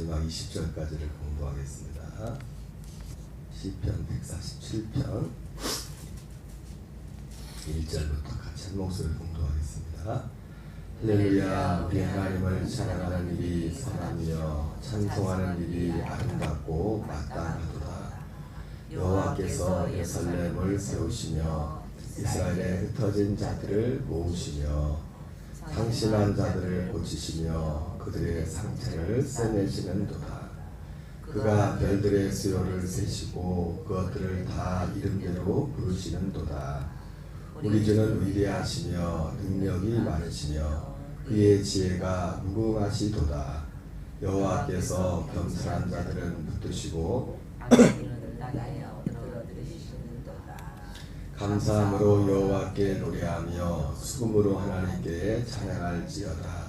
마지막 20절까지를 공부하겠습니다. 시편 147편 1절부터 같이 한 목소리를 공부하겠습니다. 할렐루야. 우리 하나님을 찬양하는 일이 선하며 찬송하는 일이 아름답고 마땅하도다. 여호와께서 예루살렘을 세우시며 이스라엘에 흩어진 자들을 모으시며 상심한 자들을 고치시며 그들의 상처를 세내시는도다. 그가 별들의 수요를 세시고 그것들을 다 이름대로 부르시는도다. 우리 주는 위대하시며 능력이 많으시며 그의 지혜가 무궁하시도다. 여호와께서 겸손한 자들은 붙드시고 감사함으로 여호와께 노래하며 수금으로 하나님께 찬양할지어다.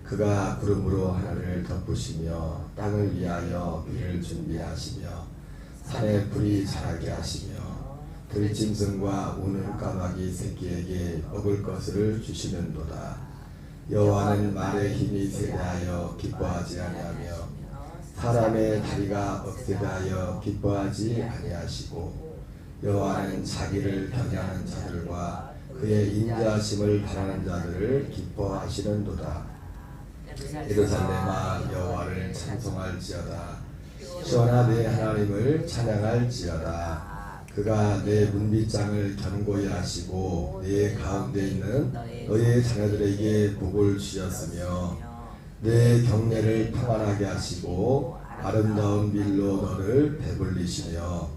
그가 구름으로 하늘을 덮으시며 땅을 위하여 비를 준비하시며 산에 불이 자라게 하시며 들짐승과 우는 까마귀 새끼에게 먹을 것을 주시는도다. 여호와는 말의 힘이 세다하여 기뻐하지 아니하며 사람의 다리가 억세다하여 기뻐하지 아니하시고 여호와는 자기를 경외하는 자들과 그의 인자하심을 바라는 자들을 기뻐하시는도다. 예루살렘아 여호와를 찬송할지어다. 시온아 내 하나님을 찬양할지어다. 그가 내 문빗장을 견고히 하시고 내 가운데 있는 너의 자녀들에게 복을 주셨으며 내 경례를 평안하게 하시고 아름다운 밀로 너를 배불리시며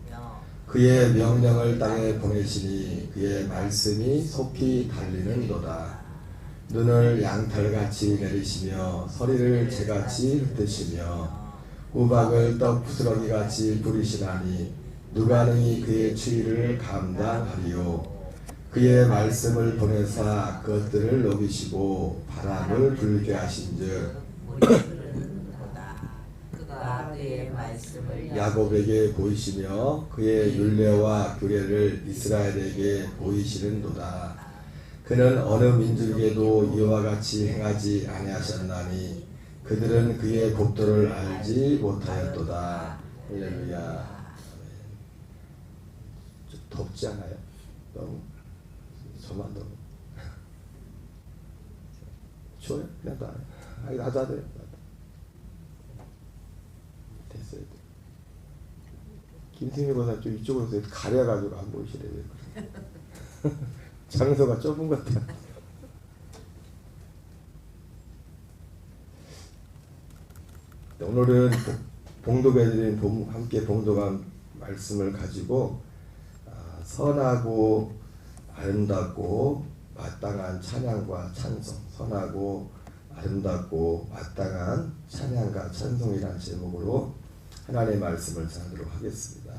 그의 명령을 땅에 보내시니 그의 말씀이 속히 달리는도다. 눈을 양털같이 내리시며 서리를 재같이 흩으시며 우박을 떡 부스러기같이 부리시나니 누가 능히 그의 추위를 감당하리요. 그의 말씀을 보내사 그것들을 녹이시고 바람을 불게 하신즉 야곱에게 보이시며 그의 율례와 규례를 이스라엘에게 보이시는도다. 그는 어느 민족에게도 이와 같이 행하지 아니하셨나니 그들은 그의 법도를 알지 못하였도다. 할렐루야. 좀 덥지 않아요? 너무 저만 너무 추워요? 그냥 놔요. 아니 나도 안 돼요. 됐어요. 김승희 보사 좀 이쪽으로 가려가지고 안 보이시래요. 장소가 좁은 것 같아요. 오늘은 봉독해드린 함께 봉독한 말씀을 가지고 선하고 아름답고 마땅한 찬양과 찬송, 선하고 아름답고 마땅한 찬양과 찬송이라는 제목으로 하나님의 말씀을 전하도록 하겠습니다.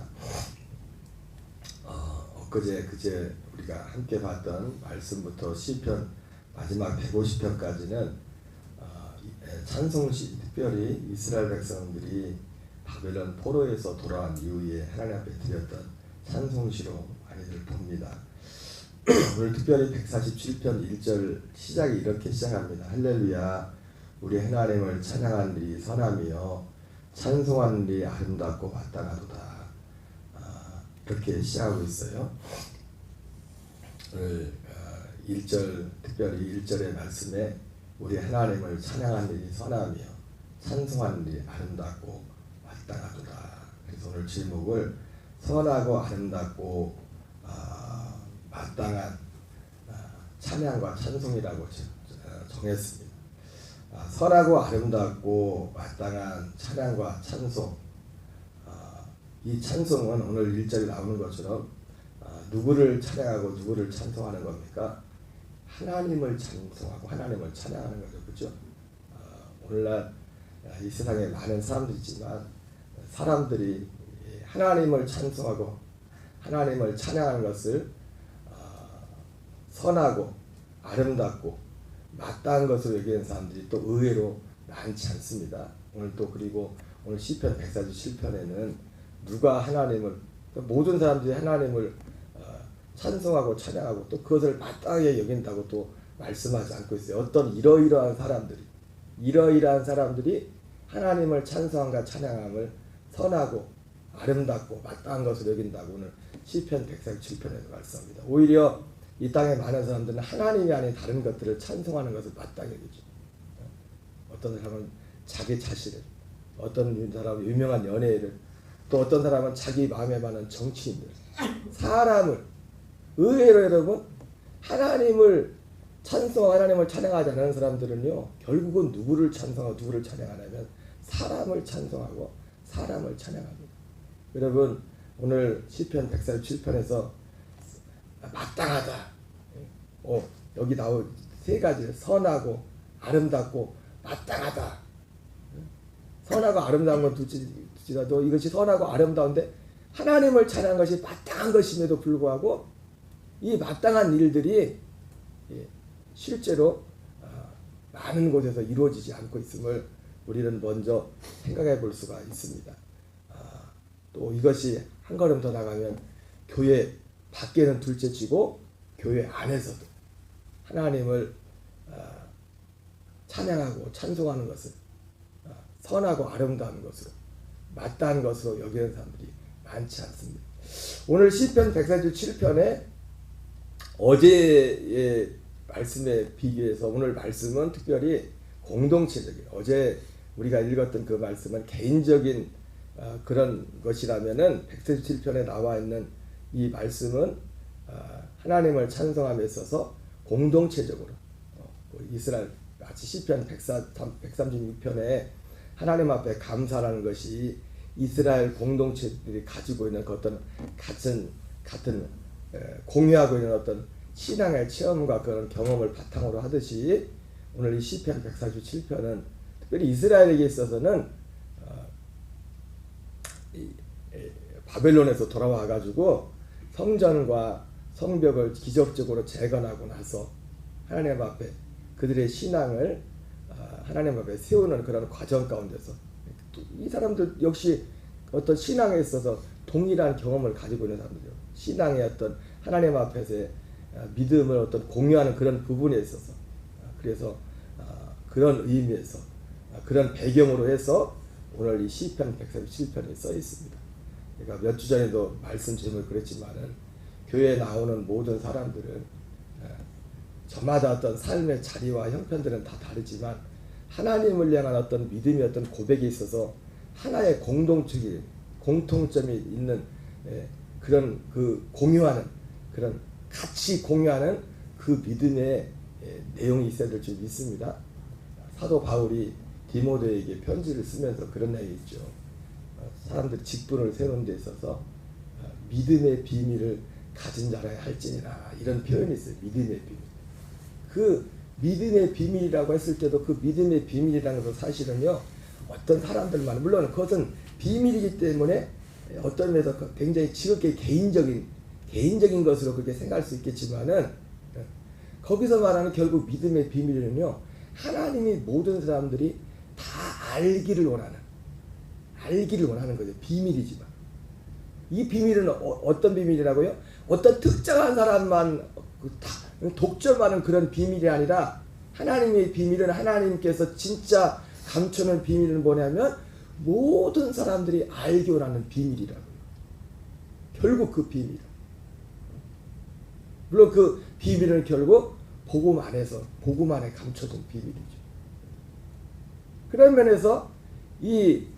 그제 우리가 함께 봤던 말씀부터 시편 마지막 150편까지는 찬송시, 특별히 이스라엘 백성들이 바벨론 포로에서 돌아온 이후에 하나님 앞에 드렸던 찬송시로 많이들 봅니다. 오늘 특별히 147편 1절 시작이 이렇게 시작합니다. 할렐루야. 우리 하나님을 찬양하는 일이 선하며 찬송하는 일이 아름답고 마땅하도다. 이렇게 시작하고 있어요. 오늘 1절, 특별히 1절의 말씀에 우리 하나님을 찬양하는 일이 선하며 찬송하는 일이 아름답고 마땅하도다. 그래서 오늘 제목을 선하고 아름답고 마땅한 찬양과 찬송이라고 정했습니다. 선하고 아름답고 마땅한 찬양과 찬송. 이 찬송은 오늘 1절에 나오는 것처럼 누구를 찬양하고 누구를 찬송하는 겁니까? 하나님을 찬송하고 하나님을 찬양하는 거죠. 그렇죠? 오늘날 이 세상에 많은 사람들이 있지만 사람들이 하나님을 찬송하고 하나님을 찬양하는 것을 선하고 아름답고 마땅한 것으로 여기는 사람들이 또 의외로 많지 않습니다. 오늘 또 그리고 오늘 시편 147편에는 누가 하나님을 모든 사람들이 하나님을 찬송하고 찬양하고 또 그것을 마땅하게 여긴다고 또 말씀하지 않고 있어요. 어떤 이러이러한 사람들이 하나님을 찬송함과 찬양함을 선하고 아름답고 마땅한 것으로 여긴다고 오늘 시편 147편에서 말씀합니다. 오히려 이 땅에 많은 사람들은 하나님이 아닌 다른 것들을 찬송하는 것을 마땅히 여기죠. 어떤 사람은 자기 자신을, 어떤 사람은 유명한 연예인을, 또 어떤 사람은 자기 마음에 맞는 정치인들, 사람을. 의외로 여러분, 하나님을 찬송하고 하나님을 찬양하지 않는 사람들은요, 결국은 누구를 찬송하고 누구를 찬양하냐면 사람을 찬송하고 사람을 찬양합니다. 여러분, 오늘 시편 147편에서 마땅하다, 여기 나올 세 가지, 선하고 아름답고 마땅하다. 선하고 아름다운 건 둘째라도 이것이 선하고 아름다운데 하나님을 찬양한 것이 마땅한 것임에도 불구하고 이 마땅한 일들이 실제로 많은 곳에서 이루어지지 않고 있음을 우리는 먼저 생각해 볼 수가 있습니다. 또 이것이 한 걸음 더 나가면 교회 밖에는 둘째치고 교회 안에서도 하나님을 찬양하고 찬송하는 것을 선하고 아름다운 것으로 마땅한 것으로 여기는 사람들이 많지 않습니다. 오늘 시편 147편에 어제의 말씀에 비교해서 오늘 말씀은 특별히 공동체적인, 어제 우리가 읽었던 그 말씀은 개인적인 그런 것이라면은 147편에 나와 있는 이 말씀은 하나님을 찬송함에 있어서 공동체적으로 이스라엘 마치 시편 136편에 하나님 앞에 감사라는 것이 이스라엘 공동체들이 가지고 있는 그 어떤 같은 공유하고 있는 어떤 신앙의 체험과 그런 경험을 바탕으로 하듯이 오늘 이 시편 147편은 특별히 이스라엘에게 있어서는 바벨론에서 돌아와 가지고 성전과 성벽을 기적적으로 재건하고 나서 하나님 앞에 그들의 신앙을 하나님 앞에 세우는 그런 과정 가운데서 이 사람들 역시 어떤 신앙에 있어서 동일한 경험을 가지고 있는 사람들이요. 신앙의 어떤 하나님 앞에서의 믿음을 어떤 공유하는 그런 부분에 있어서 그래서 그런 의미에서 그런 배경으로 해서 오늘 이 시편 147편이 써 있습니다. 그러니까 몇 주 전에도 말씀 제목을 그랬지만은 교회에 나오는 모든 사람들은 저마다 어떤 삶의 자리와 형편들은 다 다르지만 하나님을 향한 어떤 믿음의 어떤 고백에 있어서 하나의 공통점이 있는 그런 그 공유하는 그런 같이 공유하는 그 믿음의 내용이 있어야 될 줄 믿습니다. 사도 바울이 디모데에게 편지를 쓰면서 그런 얘기 있죠. 사람들이 직분을 세우는 데 있어서 믿음의 비밀을 가진 자라야 할지니라, 이런 표현이 있어요. 믿음의 비밀. 그 믿음의 비밀이라고 했을 때도 그 믿음의 비밀이라는 것은 사실은요, 어떤 사람들만, 물론 그것은 비밀이기 때문에 어떤 면에서 굉장히 지극히 개인적인 것으로 그렇게 생각할 수 있겠지만은, 거기서 말하는 결국 믿음의 비밀은요, 하나님이 모든 사람들이 다 알기를 원하는 거죠. 비밀이지만 이 비밀은 어떤 비밀이라고요? 어떤 특정한 사람만 독점하는 그런 비밀이 아니라 하나님의 비밀은 하나님께서 진짜 감추는 비밀은 뭐냐면 모든 사람들이 알기 원하는 비밀이라고요. 결국 그 비밀, 물론 그 비밀은 결국 복음 안에 감춰진 비밀이죠. 그런 면에서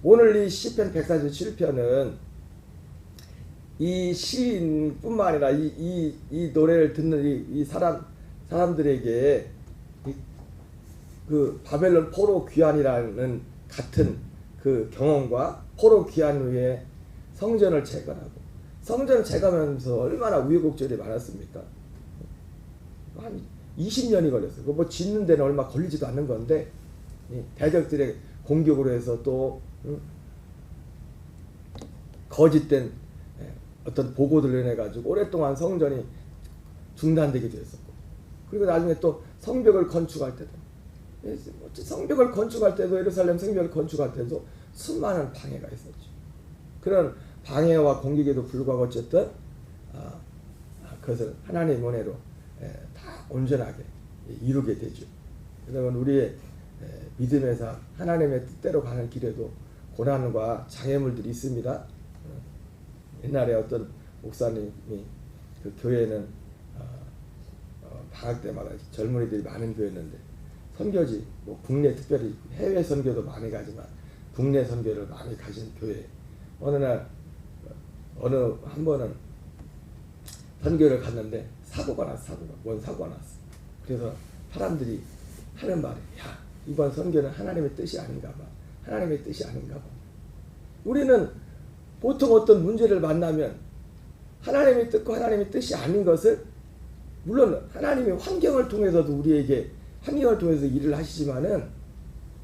오늘 이 시편 147편은 이 시인뿐만 아니라 이 노래를 듣는 이 사람들에게 그 바벨론 포로 귀환이라는 같은 그 경험과 포로 귀환 후에 성전을 재건하고, 성전을 재건하면서 얼마나 우여곡절이 많았습니까? 한 20년이 걸렸어요. 뭐 짓는 데는 얼마 걸리지도 않는 건데 대적들의 공격으로 해서 또 거짓된 어떤 보고들로 인해 가지고 오랫동안 성전이 중단되기도 했었고, 그리고 나중에 또 성벽을 건축할 때도 예루살렘 성벽을 건축할 때도 수많은 방해가 있었죠. 그런 방해와 공격에도 불구하고 어쨌든 그것을 하나님의 은혜로 다 온전하게 이루게 되죠. 여러분, 우리의 믿음에서 하나님의 뜻대로 가는 길에도 고난과 장애물들이 있습니다. 옛날에 어떤 목사님이 그 교회는 방학 때마다 젊은이들이 많은 교회였는데 선교지 뭐 국내 특별히 해외 선교도 많이 가지만 국내 선교를 많이 가신 교회 어느 날 어느 한 번은 선교를 갔는데 사고가 났어. 사고가 났어. 그래서 사람들이 하는 말이 야 이번 선교는 하나님의 뜻이 아닌가 봐. 하나님의 뜻이 아닌가 봐. 우리는 보통 어떤 문제를 만나면 하나님의 뜻과 하나님의 뜻이 아닌 것을 물론 하나님이 환경을 통해서도 우리에게 환경을 통해서 일을 하시지만은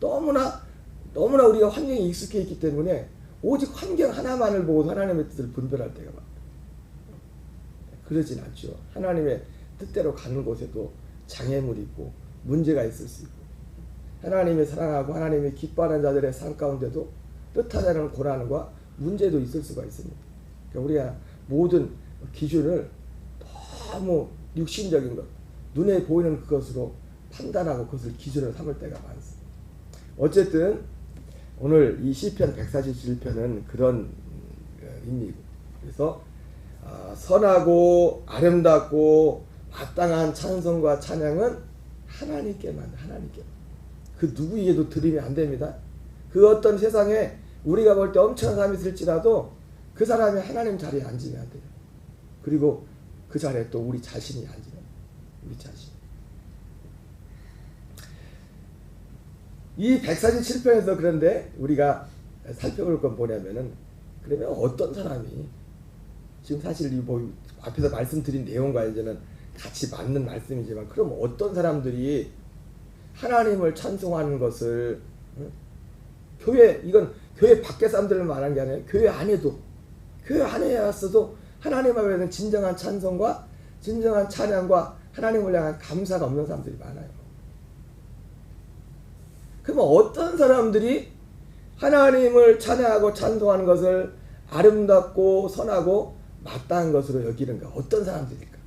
너무나 우리가 환경에 익숙해 있기 때문에 오직 환경 하나만을 보고 하나님의 뜻을 분별할 때가 많아요. 그러진 않죠. 하나님의 뜻대로 가는 곳에도 장애물이 있고 문제가 있을 수 있고 하나님의 사랑하고 하나님의 기뻐하는 자들의 삶 가운데도 뜻하지 않은 고난과 문제도 있을 수가 있습니다. 그러니까 우리가 모든 기준을 너무 육신적인 것, 눈에 보이는 그것으로 판단하고 그것을 기준으로 삼을 때가 많습니다. 어쨌든 오늘 이 시편 147편은 그런 의미고 그래서 선하고 아름답고 마땅한 찬송과 찬양은 하나님께만 그 누구에게도 드리면 안 됩니다. 그 어떤 세상에 우리가 볼 때 엄청난 사람이 있을지라도 그 사람이 하나님 자리에 앉으면 안 돼요. 그리고 그 자리에 또 우리 자신이 앉으면 우리 자신. 이 147편에서 그런데 우리가 살펴볼 건 뭐냐면은 그러면 어떤 사람이 지금 사실 뭐 앞에서 말씀드린 내용과 이제는 같이 맞는 말씀이지만 그럼 어떤 사람들이 하나님을 찬송하는 것을 이건 교회 밖에 사람들을 말한 게 아니라 교회 안에 왔어도 하나님 앞에는 진정한 찬송과 진정한 찬양과 하나님을 향한 감사가 없는 사람들이 많아요. 그러면 어떤 사람들이 하나님을 찬양하고 찬송하는 것을 아름답고 선하고 마땅한 것으로 여기는가? 어떤 사람들일까?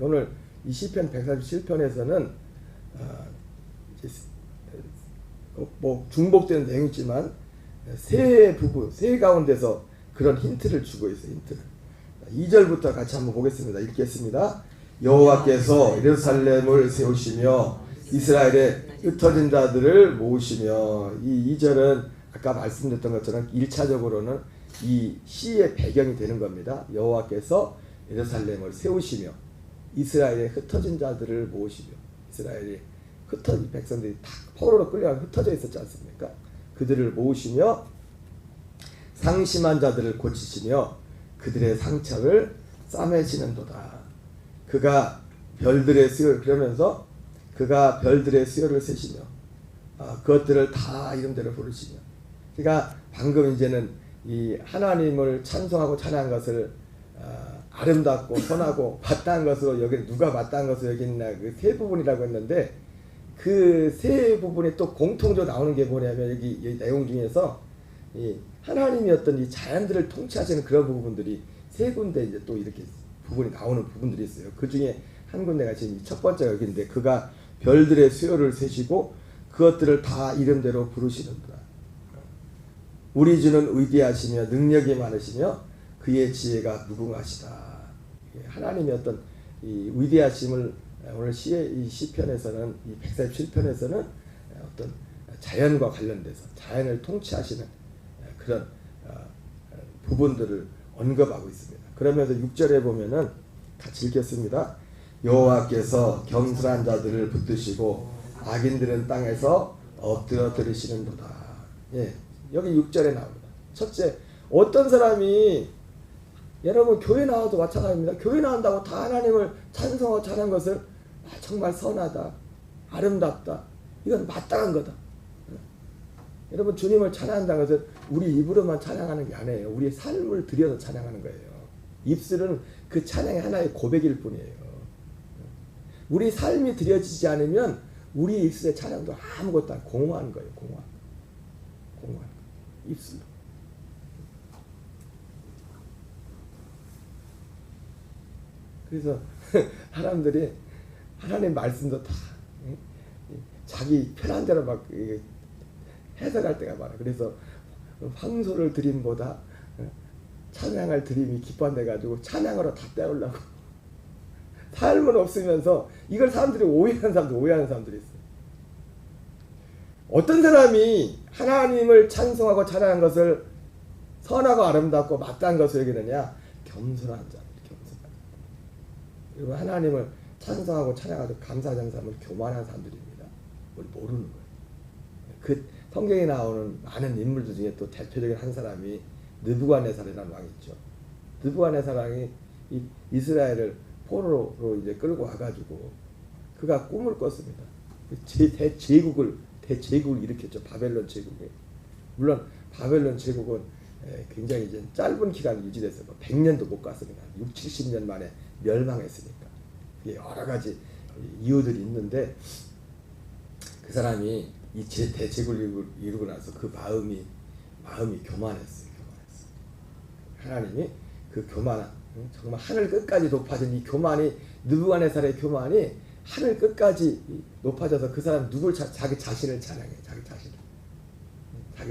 오늘 이 시편 147편에서는 뭐 중복되는 내용이 있지만 세 가운데서 그런 힌트를 주고 있어요. 힌트를. 2절부터 같이 한번 보겠습니다. 읽겠습니다. 여호와께서 예루살렘을 세우시며 이스라엘의 흩어진 자들을 모으시며 이 2절은 아까 말씀드렸던 것처럼 1차적으로는 이 시의 배경이 되는 겁니다. 여호와께서 예루살렘을 세우시며 이스라엘의 흩어진 자들을 모으시며 이스라엘이 흩어진 백성들이 다 포로로 끌려가 흩어져 있었지 않습니까? 그들을 모으시며 상심한 자들을 고치시며 그들의 상처를 싸매시는도다. 그가 별들의 수요 그러면서 그가 별들의 수요를 세시며 그것들을 다 이름대로 부르시며 그러니까 방금 이제는 이 하나님을 찬송하고 찬양한 것을 아름답고 선하고 마땅한 것으로 여기 누가 마땅한 것으로 여기나 그 세 부분이라고 했는데 그 세 부분이 또 공통적으로 나오는 게 뭐냐면 여기 내용 중에서 이 하나님이 어떤 이 자연들을 통치하시는 그런 부분들이 세 군데 이제 또 이렇게 부분이 나오는 부분들이 있어요. 그 중에 한 군데가 지금 첫 번째가 여기인데 그가 별들의 수요를 세시고 그것들을 다 이름대로 부르시는구나. 우리 주는 위대하시며 능력이 많으시며 그의 지혜가 무궁하시다. 하나님의 어떤 이 위대하심을 오늘 이 시편에서는 이 147편에서는 어떤 자연과 관련돼서 자연을 통치하시는 그런 부분들을 언급하고 있습니다. 그러면서 6절에 보면은 같이 읽겠습니다. 여호와께서 겸손한 자들을 붙드시고 악인들은 땅에서 엎드려 들으시는도다. 예, 여기 6절에 나옵니다. 첫째, 어떤 사람이 여러분 교회 나와도 마찬가지입니다. 교회 나온다고 다 하나님을 찬송하고 찬양한 것을 정말 선하다, 아름답다, 이건 마땅한 거다. 여러분 주님을 찬양한다는 것은 우리 입으로만 찬양하는 게 아니에요. 우리의 삶을 들여서 찬양하는 거예요. 입술은 그 찬양의 하나의 고백일 뿐이에요. 우리 삶이 드려지지 않으면 우리 입술의 찬양도 아무것도 아니고 공허한 거예요. 공허한 거. 입술로. 그래서 사람들이 하나님 말씀도 다 자기 편한 대로 막 해석할 때가 많아. 그래서 황소를 드림보다 찬양할 드림이 기뻐한데 가지고 찬양으로 다 때우려고 삶은 없으면서 이걸 사람들이 오해하는 사람들이 있어요. 어떤 사람이 하나님을 찬송하고 찬양한 것을 선하고 아름답고 마땅한 것을 여기느냐? 겸손한 자, 겸손한. 그리고 하나님을 찬송하고 찬양하고 감사하는 사람은 교만한 사람들입니다. 그걸 모르는 거예요. 그 성경에 나오는 많은 인물들 중에 또 대표적인 한 사람이 느부갓네살이라는 왕이 있죠. 느부갓네살이 이스라엘을 포로로 이제 끌고 와가지고 그가 꿈을 꿨습니다. 대제국을 일으켰죠. 바벨론 제국에. 물론 바벨론 제국은 굉장히 이제 짧은 기간 유지됐어요. 100년도 못 갔습니다. 6, 70년 만에 멸망했으니까. 여러 가지 이유들이 있는데 그 사람이 이 대제국을 이루고 나서 그 마음이 교만했어요. 하나님이 그 교만한 정말 하늘 끝까지 높아진 이 교만이 느부갓네살의 교만이 하늘 끝까지 높아져서 그 사람 자기 자신을 찬양해. 자기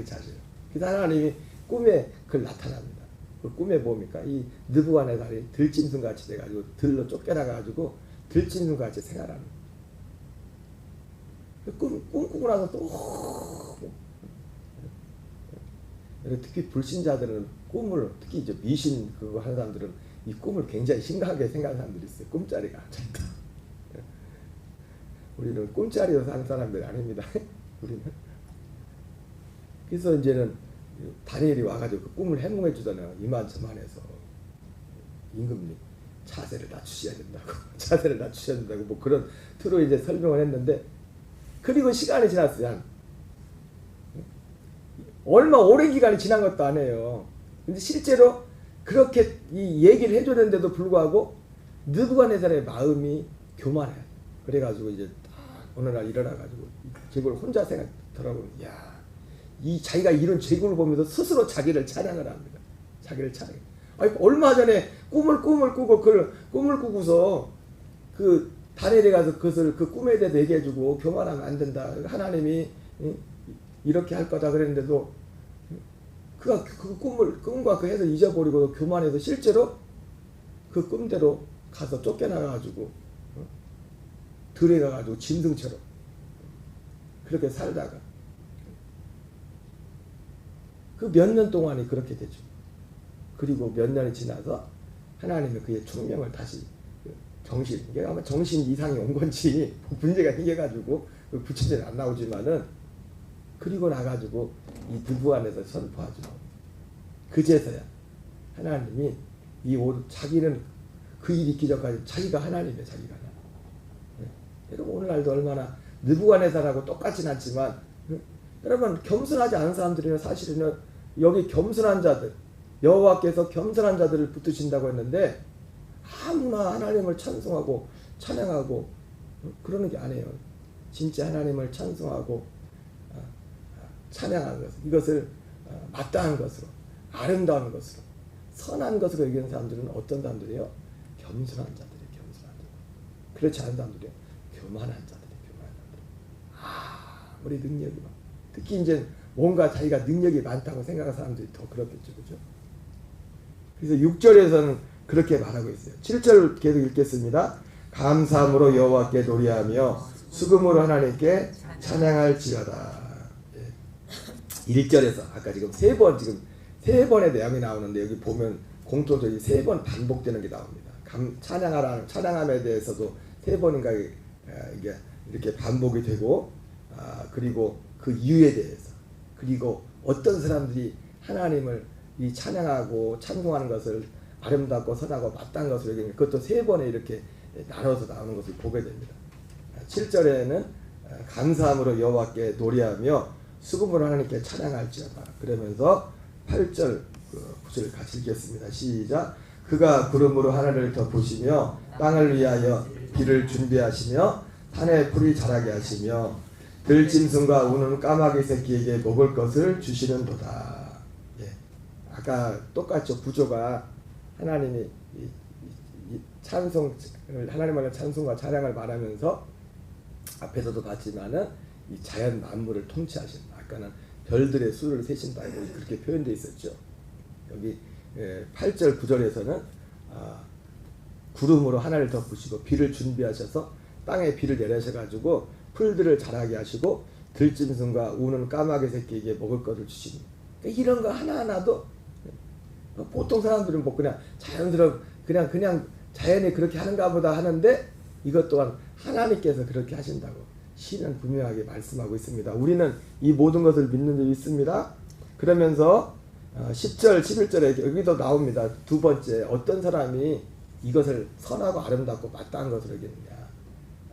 자신을. 그래서 하나님이 꿈에 그걸 나타납니다. 그 꿈에 뭡니까? 이 느부갓네살이 들짐승같이 돼가지고 들로 쫓겨나가지고 들짐승같이 생활하는. 꿈꾸고 나서 또 특히 불신자들은 꿈을 특히 이제 미신 그거 하는 사람들은 이 꿈을 굉장히 심각하게 생각하는 사람들이 있어요. 꿈자리가 우리는 꿈자리로 사는 사람들이 아닙니다. 우리는 그래서 이제는 다니엘이 와가지고 그 꿈을 해몽해 주잖아요. 이만저만해서 임금님 자세를 낮추셔야 된다고 뭐 그런 틀로 이제 설명을 했는데 그리고 시간이 지났어요. 얼마 오랜 기간이 지난 것도 아니에요. 근데 실제로 그렇게 이 얘기를 해줬는데도 불구하고 느부갓네살의 마음이 교만해. 그래가지고 이제 어느 날 일어나가지고 제국을 혼자 생각하더라고요. 이 자기가 이룬 제국을 보면서 스스로 자기를 찬양을 합니다. 자기를 찬양. 얼마 전에 꿈을 꾸고 그 꿈을 꾸고서 그 다니엘에 가서 그것을 그 꿈에 대해서 얘기해주고 교만하면 안 된다. 하나님이 이렇게 할 거다 그랬는데도 그가 그 꿈과 그 해서 잊어버리고 교만해서 실제로 그 꿈대로 가서 쫓겨나가지고 들에 가가지고 짐승처럼 그렇게 살다가 그 몇 년 동안이 그렇게 되죠. 그리고 몇 년이 지나서 하나님이 그의 총명을 다시 정신, 이게 아마 정신 이상이 온 건지 문제가 생겨가지고 구체적으로 안 나오지만은 그리고 나가지고 이 느부갓네살 선포하죠. 그제서야 하나님이 자기는 그 일이 있기 전까지 자기가 하나님이에요. 자기가 하나님. 여러분 오늘날도 얼마나 느부갓네살하고 똑같진 않지만 여러분 겸손하지 않은 사람들이면 사실은 여기 겸손한 자들 여호와께서 겸손한 자들을 붙드신다고 했는데 아무나 하나님을 찬송하고 찬양하고 그러는 게 아니에요. 진짜 하나님을 찬송하고 찬양하는 것 이것을 마땅한 것으로 아름다운 것으로 선한 것으로 여기는 사람들은 어떤 사람들이에요? 겸손한 자들이에요. 겸손한 자들. 그렇지 않은 사람들이에요. 교만한 자들이에요. 아무리 능력이 많아. 특히 이제 뭔가 자기가 능력이 많다고 생각하는 사람들이 더 그렇겠죠. 그죠? 그래서 6절에서는 그렇게 말하고 있어요. 7절 계속 읽겠습니다. 감사함으로 여호와께 노래하며 수금으로 하나님께 찬양할지어다. 1절에서 아까 지금 세 번의 내용이 나오는데 여기 보면 공통적인 3번 반복되는 게 나옵니다. 찬양함에 대해서도 3번인가 이게 이렇게 반복이 되고 그리고 그 이유에 대해서 그리고 어떤 사람들이 하나님을 이 찬양하고 찬송하는 것을 아름답고 선하고 마땅한 것을 얘기하는 그것도 3번에 이렇게 나눠서 나오는 것을 보게 됩니다. 7절에는 감사함으로 여호와께 노래하며 수금으로 하나님께 찬양할지어다. 그러면서 8절 9절 같이 읽겠습니다. 시작. 그가 구름으로 하늘을 덮으시며 땅을 위하여 비를 준비하시며 산에 풀이 자라게 하시며 들짐승과 우는 까마귀 새끼에게 먹을 것을 주시는도다. 예. 아까 똑같죠. 구조가 하나님이 하나님의 찬송과 찬양을 말하면서 앞에서도 봤지만은 이 자연 만물을 통치하신, 아까는 별들의 수를 세신다고 그렇게 표현되어 있었죠. 여기 8절 9절에서는 구름으로 하늘을 덮으시고 비를 준비하셔서 땅에 비를 내리셔가지고 풀들을 자라게 하시고 들짐승과 우는 까마귀 새끼에게 먹을 것을 주시니, 그러니까 이런 거 하나하나도 보통 사람들은 뭐 그냥 그냥 자연이 그렇게 하는가 보다 하는데, 이것 또한 하나님께서 그렇게 하신다고 시는 분명하게 말씀하고 있습니다. 우리는 이 모든 것을 믿는 줄 믿습니다. 그러면서 10절 11절에 여기도 나옵니다. 두 번째, 어떤 사람이 이것을 선하고 아름답고 마땅한 것으로 여기느냐.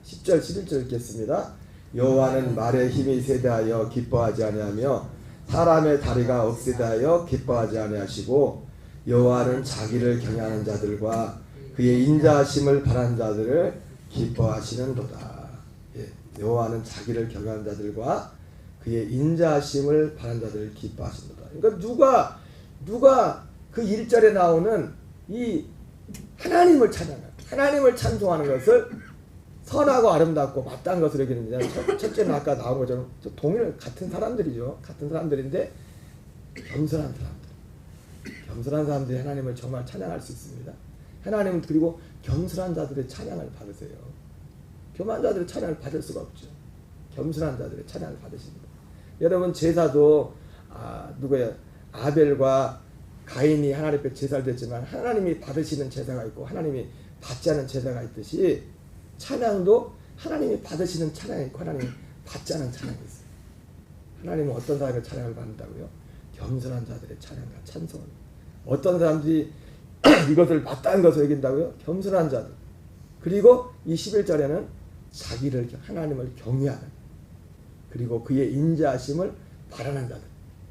10절 11절 읽겠습니다. 여호와는 말에 힘이 세대하여 기뻐하지 아니하며 사람의 다리가 억세대하여 기뻐하지 아니하시고, 여호와는 자기를 경외하는 자들과 그의 인자하심을 바라는 자들을 기뻐하시는도다. 여호와는 자기를 경외하는 자들과 그의 인자하심을 바라는 자들을 기뻐하시는도다. 그러니까 누가 그 1절에 나오는 이 하나님을 찬양하는, 하나님을 찬송하는 것을 선하고 아름답고 마땅한 것으로 여기느냐. 첫째는 아까 나온 것처럼 동일 같은 사람들이죠. 같은 사람들인데 겸손한 사람들. 겸손한 사람들이 하나님을 정말 찬양할 수 있습니다. 하나님은 그리고 겸손한 자들의 찬양을 받으세요. 교만한 자들의 찬양을 받을 수가 없죠. 겸손한 자들의 찬양을 받으십니다. 여러분, 제사도 누구예요? 아벨과 가인이 하나님 앞에 제사를 드렸지만 하나님이 받으시는 제사가 있고 하나님이 받지 않은 제사가 있듯이, 찬양도 하나님이 받으시는 찬양이 있고 하나님이 받지 않은 찬양이 있어요. 하나님은 어떤 사람의 찬양을 받는다고요? 겸손한 자들의 찬양과 찬송을. 어떤 사람들이 이것을 마땅한 것을 여긴다고요? 겸손한 자들. 그리고 이 11절에는 자기를, 하나님을 경외하는, 그리고 그의 인자하심을 바라는 자들.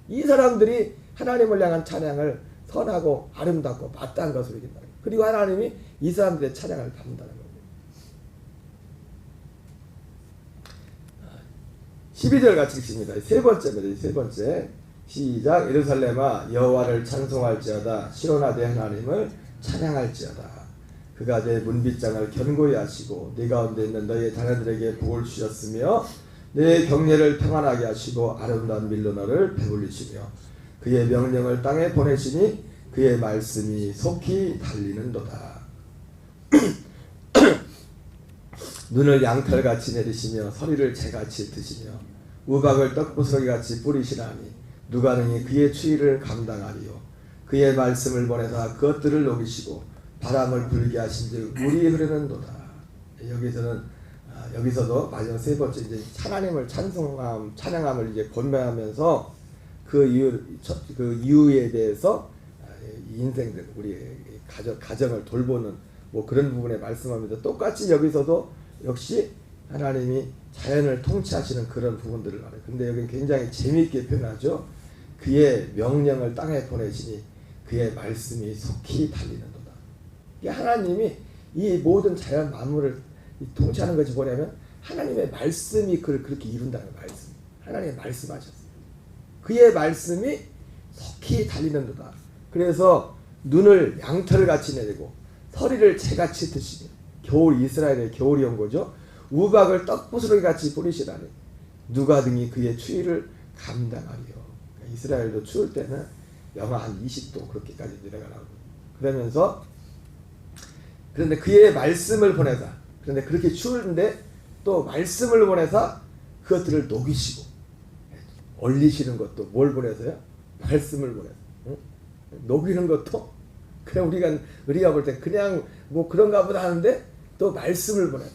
이 사람들이 하나님을 향한 찬양을 선하고 아름답고 마땅한 것으로 여긴다. 그리고 하나님이 이 사람들의 찬양을 받는다는 겁니다. 12절 같이 읽습니다. 세 번째입니다. 세 번째. 시작. 예루살렘아 여호와를 찬송할지어다. 시온아대 하나님을 찬양할지어다. 그가 내 문빗장을 견고히 하시고 네 가운데 있는 너희 자녀들에게 복을 주셨으며 내 경례를 평안하게 하시고 아름다운 밀로 너를 배불리시며 그의 명령을 땅에 보내시니 그의 말씀이 속히 달리는도다. 눈을 양털같이 내리시며 서리를 재같이 드시며 우박을 떡부스러기같이 뿌리시나니 누가 능히 그의 추위를 감당하리요. 그의 말씀을 보내사 그것들을 녹이시고 바람을 불게 하신즉 물이 흐르는도다. 여기서도 마지막 세 번째 이제 하나님을 찬양함을 이제 권면하면서 그 이유에 대해서 인생들 우리 가정을 돌보는 뭐 그런 부분에 말씀합니다. 똑같이 여기서도 역시 하나님이 자연을 통치하시는 그런 부분들을 말해요. 근데 여기 굉장히 재미있게 표현하죠. 그의 명령을 땅에 보내시니 그의 말씀이 속히 달리는도다. 하나님이 이 모든 자연 만물을 통치하는 것이 뭐냐면 하나님의 말씀이 그를 그렇게 이룬다는 거예요. 말씀. 하나님의 말씀하셨어요. 그의 말씀이 속히 달리는도다. 그래서 눈을 양털같이 내리고 서리를 재같이 드시니, 겨울 이스라엘의 겨울이 온 거죠. 우박을 떡부스러기같이 뿌리시라니 누가 등이 그의 추위를 감당하리요. 이스라엘도 추울 때는 영하 한 20도 그렇게까지 내려가라고. 그러면서 그런데 그의 말씀을 보내사, 그런데 그렇게 추운데 또 말씀을 보내사 그것들을 녹이시고 얼리시는 것도 뭘 보내서요? 말씀을 보내서. 응? 녹이는 것도 그냥 우리가 볼 때 그냥 뭐 그런가 보다 하는데 또 말씀을 보내서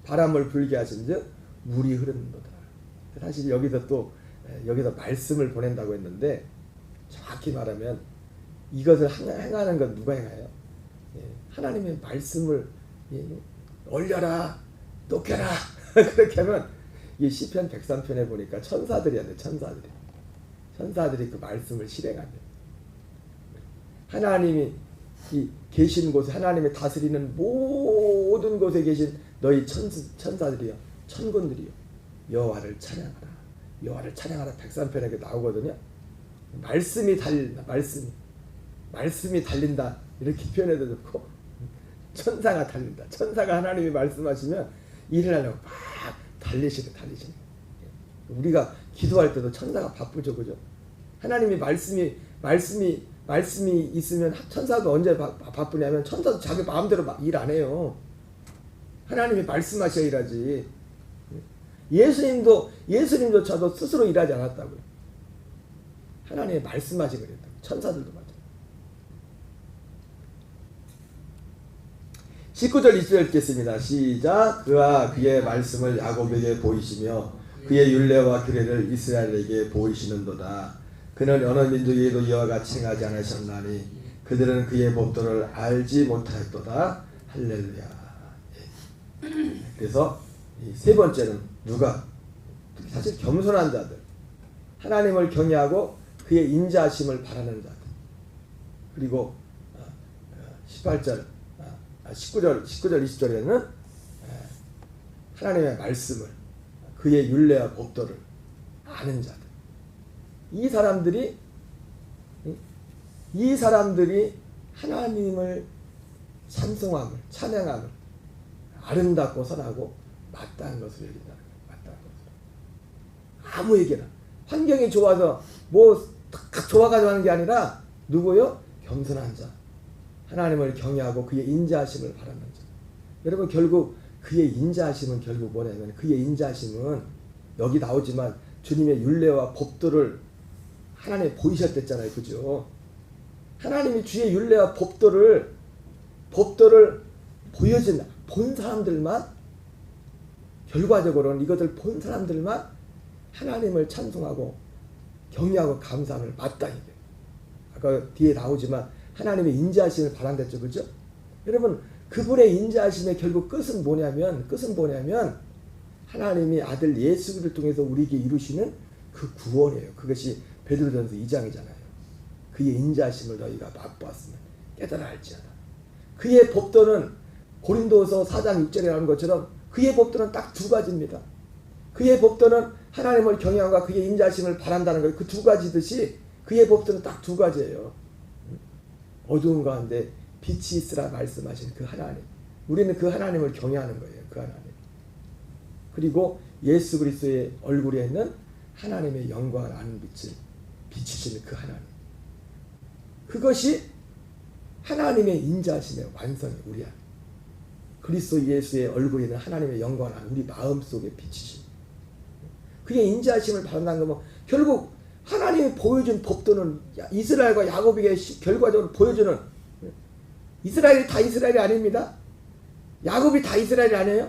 바람을 불게 하신즉 물이 흐르는도다. 사실 여기서 말씀을 보낸다고 했는데 정확히 말하면 이것을 행하는 건 누가 행해요? 하나님의 말씀을 올려라, 녹여라. 그렇게 하면 이 시편 103편에 보니까 천사들이 한대. 천사들이 그 말씀을 실행한대. 하나님이 계신 곳에, 하나님이 다스리는 모든 곳에 계신 너희 천사들이요, 천군들이요, 여호와를 찬양하라. 여호와를 찬양하라. 103편에 나오거든요. 말씀이 달린다. 말씀이 달린다. 이렇게 표현해도 좋고, 천사가 달린다. 천사가 하나님이 말씀하시면 일을 하려고 막 달리시네. 우리가 기도할 때도 천사가 바쁘죠, 그죠? 하나님이 말씀이 있으면 천사도 언제 바쁘냐면 천사도 자기 마음대로 일 안 해요. 하나님이 말씀하셔야 일하지. 예수님도 저도 스스로 일하지 않았다고요. 하나님이 말씀하시고 그랬다고. 천사들도 맞아요. 19절 20절 읽겠습니다. 시작. 그와 그의 말씀을 야곱에게 보이시며 그의 율례와 규례를 이스라엘에게 보이시는도다. 그는 어느 민족에게도 이와 같이 행하지 않으셨나니 그들은 그의 법도를 알지 못하였도다. 할렐루야. 그래서 이 세 번째는 누가? 사실 겸손한 자들, 하나님을 경외하고 그의 인자하심을 바라는 자들. 그리고 19절 20절에는 하나님의 말씀을, 그의 율례와 법도를 아는 자들. 이 사람들이 하나님을 찬송함을, 찬양함을 아름답고 선하고 마땅한 것을 여긴다는 거예요. 마땅한 것을. 아무에게나 환경이 좋아서 딱 좋아가지고 하는 게 아니라 누구요? 겸손한 자, 하나님을 경외하고 그의 인자하심을 바라는 자. 여러분, 결국 그의 인자하심은 결국 뭐냐면, 그의 인자하심은 여기 나오지만 주님의 율례와 법도를 하나님이 보이셨댔잖아요, 그죠? 하나님이 주의 율례와 법도를 본 사람들만, 결과적으로는 이것을 본 사람들만 하나님을 찬송하고 경외하고 감사함을 마땅히 해요. 아까 뒤에 나오지만 하나님의 인자하심을 바란댔죠, 그죠? 여러분, 그분의 인자하심의 결국 끝은 뭐냐면 하나님이 아들 예수 그리스도를 통해서 우리에게 이루시는 그 구원이에요. 그것이 베드로전서 2장이잖아요. 그의 인자하심을 너희가 맛보았으면 깨달아 알지어다. 그의 법도는 고린도서 4장 6절에 나오는 것처럼 그의 법도는 딱 두 가지입니다. 그의 법도는 하나님을 경외함과 그의 인자하심을 바란다는 거예요. 그 두 가지듯이 그의 법도는 딱 두 가지예요. 어두운 가운데 빛이 있으라 말씀하신 그 하나님. 우리는 그 하나님을 경외하는 거예요. 그 하나님. 그리고 예수 그리스도의 얼굴에 있는 하나님의 영광을 아는 빛을 비추시는 그 하나님. 그것이 하나님의 인자하심의 완성이 우리 안에. 그리스도 예수의 얼굴에 있는 하나님의 영광을 아는 우리 마음속에 비추신. 그의 인자하심을 바란다는 건 결국 하나님이 보여준 법도는 이스라엘과 야곱에게 결과적으로 보여주는, 이스라엘이 다 이스라엘이 아닙니다. 야곱이 다 이스라엘이 아니에요.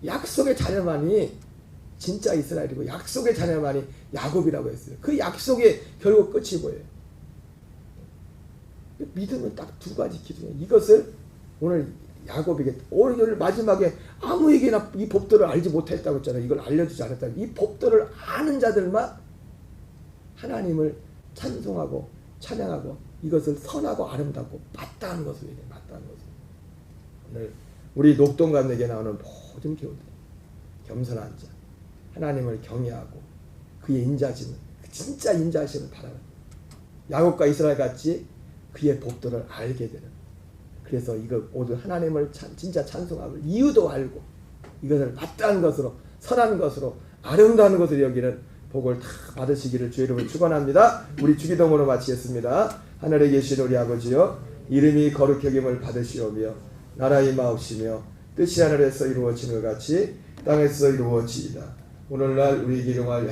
약속의 자녀만이 진짜 이스라엘이고 약속의 자녀만이 야곱이라고 했어요. 그 약속의 결국 끝이 뭐예요? 믿음은 딱 두 가지 기준이에요. 이것을 오늘 야곱에게, 오늘 마지막에 아무에게나 이 법도를 알지 못했다고 했잖아요. 이걸 알려주지 않았다. 이 법도를 아는 자들만 하나님을 찬송하고 찬양하고 이것을 선하고 아름답고 마땅한 것으로 얘기해요. 마땅한 것으로. 오늘 우리 녹동감에게 나오는 모든 교우들, 겸손한 자, 하나님을 경외하고 그의 인자심을, 진짜 인자심을 바라는, 야곱과 이스라엘 같이 그의 법도를 알게 되는, 그래서 이거 모두 하나님을 진짜 찬송함을 이유도 알고 이것을 마땅한 것으로, 선한 것으로, 아름다운 것으로 여기는 복을 다 받으시기를 주의 이름으로 축원합니다. 우리 주기도문으로 마치겠습니다. 하늘에 계신 우리 아버지여, 이름이 거룩히 여김을 받으시오며 나라 임하옵시며 뜻이 하늘에서 이루어지는 것 같이 땅에서 이루어지이다. 오늘날 우리에게 일용할